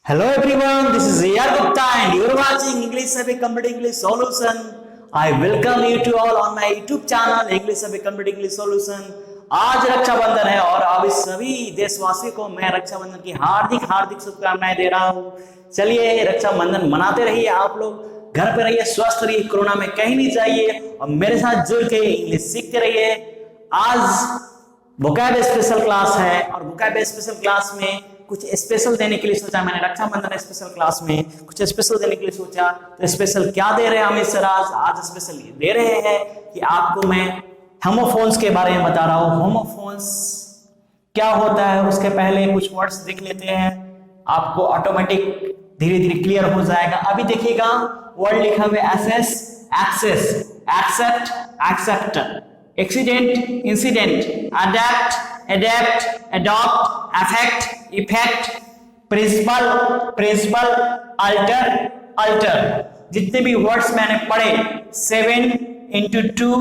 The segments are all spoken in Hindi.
Hello everyone, this is A.R.Gupta and you're watching English Survey Complete English Solution. I welcome you to all on my YouTube channel English Survey Complete English Solution. आज रक्षाबंधन है और अब सभी देशवासियों को मैं रक्षाबंधन की हार्दिक हार्दिक शुभकामनाएं दे रहा हूँ। चलिए रक्षाबंधन मनाते रहिए, आप लोग घर पे रहिए, स्वस्थ रहिए, कोरोना में कहीं नहीं जाइए और मेरे साथ जुड़ के इंग्लिश सीखते रहिए। आज वोकैब स्पेशल क्लास है और वोकैब स्पेशल क्लास में कुछ स्पेशल देने के लिए सोचा मैंने। रक्षाबंधन स्पेशल क्लास में कुछ स्पेशल देने के लिए सोचा, तो स्पेशल क्या दे रहे हैं अमित सर? आज स्पेशल दे रहे हैं कि आपको मैं होमोफोन्स के बारे में बता रहा हूँ। होमोफोन्स क्या होता है उसके पहले कुछ वर्ड्स देख लेते हैं, आपको ऑटोमेटिक धीरे धीरे क्लियर हो जाएगा। अभी देखिएगा वर्ड लिखा हुआ है assess, access, accept, accept, accident, incident, adept, adapt, adopt, affect, effect, principal, principle, alter, altar. जितने भी वर्ड्स मैंने पढ़े 7 into 2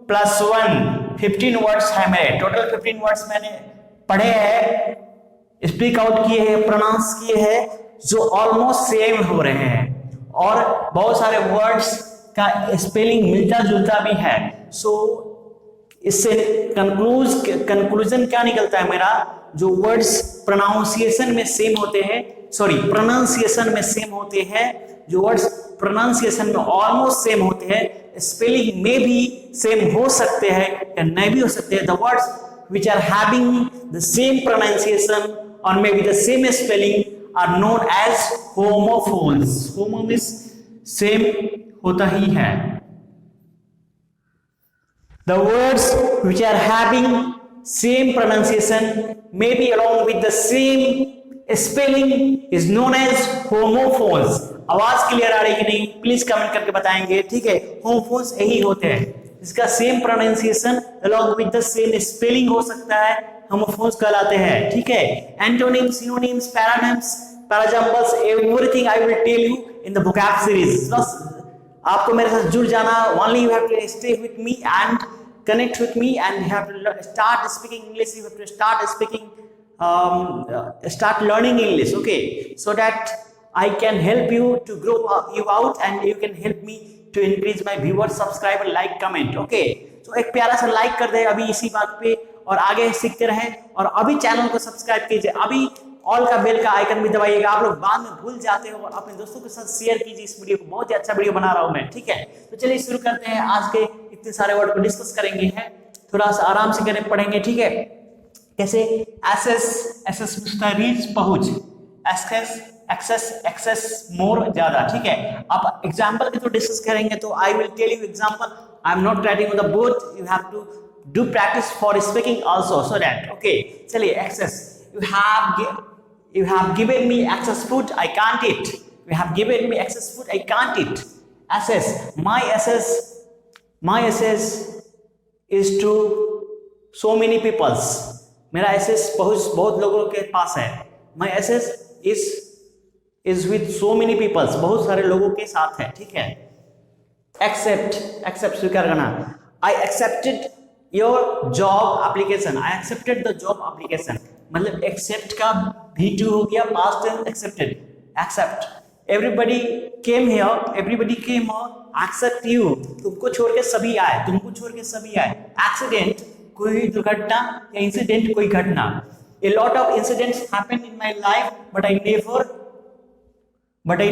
+ 1 15 वर्ड्स है मेरे, टोटल 15 वर्ड्स मैंने पढ़े हैं, स्पीक आउट किए हैं, प्रोनाउंस किए हैं, जो ऑलमोस्ट सेम हो रहे हैं और बहुत सारे वर्ड्स का स्पेलिंग मिलता जुलता भी है। सो इससे कंक्लूजन क्या निकलता है मेरा, जो वर्ड्स प्रोनाउंसिएशन में सेम होते हैं, प्रोनाउंसिएशन में सेम होते हैं, जो वर्ड्स प्रोनाउंसिएशन में ऑलमोस्ट सेम होते हैं, स्पेलिंग में भी सेम हो सकते हैं या नहीं भी हो सकते हैं। The words which are having the same pronunciation or maybe the same spelling are known as homophones. Homo means same होता ही है। The words which are having same pronunciation maybe along with the same spelling is known as homophones. आवाज क्लियर आ रही है कि नहीं प्लीज कमेंट करके बताएंगे, ठीक है। homophones यही होते हैं, इसका same pronunciation along with the same spelling हो सकता है, homophones कहलाते हैं, ठीक है। Antonyms, synonyms, paronyms, parajumbles, everything I will tell you in the vocab series. बस आपको मेरे साथ जुड़ जाना, only you have to stay with me and connect with me and you have to start speaking English, you have to start speaking start learning English, okay, so that I can help you to grow you out and you can help me to increase my viewers, subscriber, like, comment, okay। तो एक प्यारा सा लाइक कर दे अभी इसी बात पे और आगे सीखते रहें और अभी चैनल को सब्सक्राइब कीजिए, अभी ऑल का बेल का आइकन भी दबाइएगा। आप लोग बाद में भूल जाते हो और अपने दोस्तों के साथ शेयर कीजिए इस वीडियो को, बहुत ही अच्छा वीडियो बना रहा हूं मैं, ठीक है। तो चलिए शुरू करते हैं, आज के इतने सारे वर्ड को डिस्कस करेंगे, है थोड़ा सा आराम से करें, पढ़ेंगे, ठीक है। कैसे? एसेस, एसेस रीच, पहुंच, एक्सेस, एक्सेस, एक्सेस मोर, ज्यादा, ठीक है। अब एग्जांपल के तो डिस्कस करेंगे, तो I will tell you example, I am not writing on the board, you have to do practice for speaking also, so that, okay. चलिए access, you have given me excess food, I can't eat. You have given me excess food, I can't eat. Access, my access is to so many peoples. मेरा access बहुत लोगों के पास है। My access is with so many peoples, बहुत सारे लोगों के साथ है, ठीक है। Accept स्वीकार करना, I accepted your job application. I accepted the job application. मतलब एक्सेप्ट का V2 हो गया, past tense accepted, accept. Everybody came here, except you, तुमको छोड़ के सभी आए, तुमको छोड़ के सभी आए। एक्सीडेंट, कोई दुर्घटना, या इंसिडेंट, कोई घटना। A lot of incidents happened in my life, but I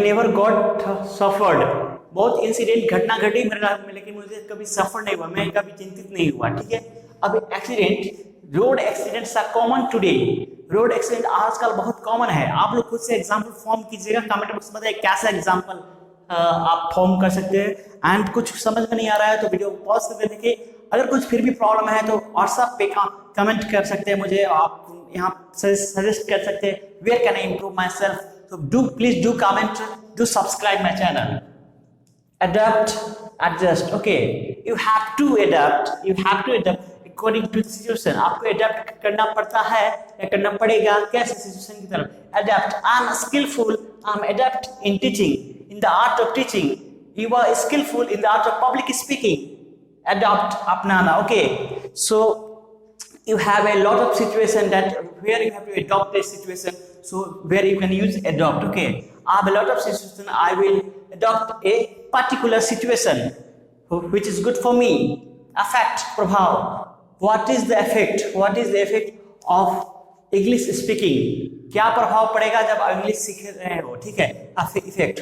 never got suffered. बहुत इंसिडेंट, घटना घटी मेरे लाइफ में, लेकिन मुझे कभी सफर नहीं हुआ, मैं कभी चिंतित नहीं हुआ, ठीक है। अब accident, road accidents are common today. Road accident आजकल बहुत कॉमन है। आप लोग खुद से एग्जांपल फॉर्म कीजिएगा, कमेंट बॉक्स में बताइए कैसा एग्जांपल आप फॉर्म कर सकते हैं। एंड कुछ समझ में नहीं आ रहा है तो वीडियो को पॉज करके देखिए, अगर कुछ फिर भी प्रॉब्लम है तो व्हाट्सएप पे कमेंट कर सकते हैं मुझे, आप यहाँ सजेस्ट कर सकते हैं where can I improve myself. तो please do comment, do subscribe my channel. Adapt, adjust, okay, you have to adapt according to the situation. आपको adapt करना पड़ता है या करना पड़ेगा, कैसे सिचुएशन की तरफ। adapt, I'm skillful, I'm adept in teaching, in the art of teaching. You are skillful in the art of public speaking. Adopt, अपनाना, okay. So you have a lot of situation that where you have to adopt a situation, so where you can use adopt. Okay, I have a lot of situation, I will adopt a particular situation which is good for me. Affect, prabhav. What is the effect of English speaking? क्या प्रभाव पड़ेगा जब इंग्लिश सीख रहे हो? ठीक है, effect.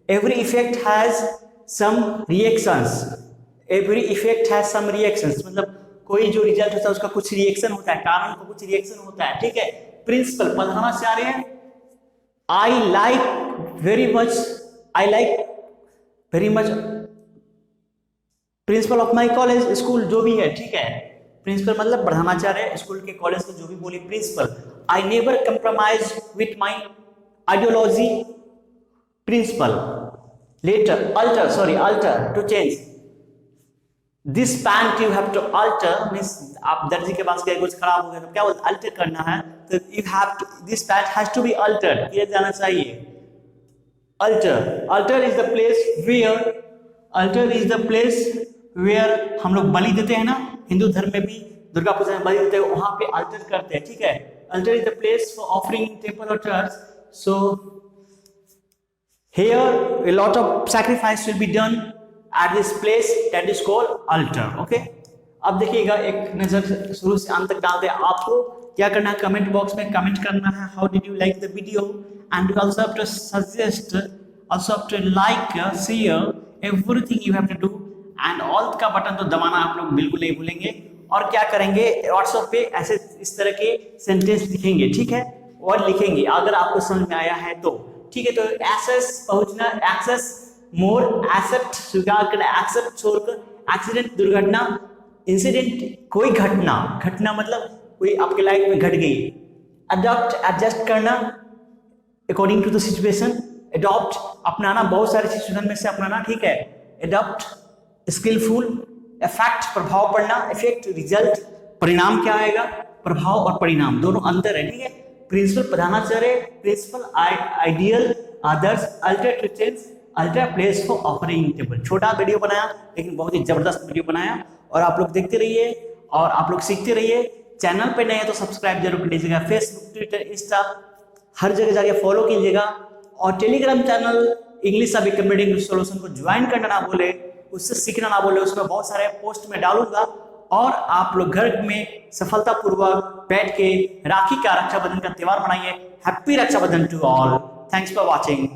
Every effect has some reactions. Every effect has some reactions. मतलब कोई जो रिजल्ट होता है उसका कुछ रिएक्शन होता है, कारण का कुछ रिएक्शन होता है. ठीक है. प्रिंसिपल पढ़ाना चाह रहे हैं. I like very much principle of my college, school, जो भी है. ठीक है. प्रिंसिपल मतलब पढ़ाना चाह रहे हैं, स्कूल के कॉलेज के जो भी बोली principle. I never compromise with my ideology, principle. Letter, alter, to change. This pant you have to alter, means आप दर्जी के पास गए, कुछ खराब हो गया तो क्या बोलते, अल्टर करना है, तो you have to, this pant has to be altered, किया जाना चाहिए. Altar is the place where हम लोग बलि देते हैं ना, हिंदू धर्म में भी दुर्गा पूजा में बलि देते हैं, वहां पे अल्टर करते हैं. ठीक है. Altar is the place for offering in temple और church. So here a lot of sacrifice will be done at this place that is called altar. Okay, अब देखिएगा, एक नजर शुरू से अंत तक डालते हैं. आपको क्या करना है, कमेंट बॉक्स में कमेंट करना है, how did you like the video, and you also have to suggest, also have to like, share, everything you have to do. And all का बटन तो दबाना आप लोग बिल्कुल नहीं भूलेंगे. और क्या करेंगे, व्हाट्सएप पे ऐसे इस तरह के सेंटेंस लिखेंगे. ठीक है, और लिखेंगे अगर आपको समझ में आया है तो. ठीक है. तो एक्सेस पहुंचना, एक्सेस मोर, एक्सेप्ट स्वीकार करना, एक्सेप्ट छोड़कर, एक्सीडेंट दुर्घटना, इंसिडेंट कोई घटना मतलब कोई आपके लाइफ में घट गई. अडॉप्ट एडजस्ट करना according to the situation. Adopt अपनाना, बहुत सारे सिचुएशन में से अपनाना. ठीक है. Adopt skilful. इफेक्ट प्रभाव पड़ना, इफेक्ट रिजल्ट, परिणाम क्या आएगा, प्रभाव और परिणाम दोनों अंतर है. ठीक है. प्रिंसिपल पढ़ाना चाह रहे, principle ideal, others, alter to change, alter place for offering table. छोटा वीडियो बनाया लेकिन बहुत ही जबरदस्त वीडियो बनाया, और आप लोग देखते रहिए और आप लोग सीखते रहिए. चैनल पे नए हैं तो सब्सक्राइब जरूर कर लीजिएगा. फेसबुक, ट्विटर, इंस्टा, हर जगह जाके फॉलो कीजिएगा. और टेलीग्राम चैनल इंग्लिश अभी कंप्लीट इंग्लिश सॉल्यूशन को ज्वाइन करना ना भूले, उससे सीखना ना बोले. उसमें बहुत सारे पोस्ट में डालूंगा, और आप लोग घर में सफलतापूर्वक बैठ के राखी का, रक्षाबंधन का त्योहार मनाइए. Happy Rakshabandhan to all. Thanks for watching.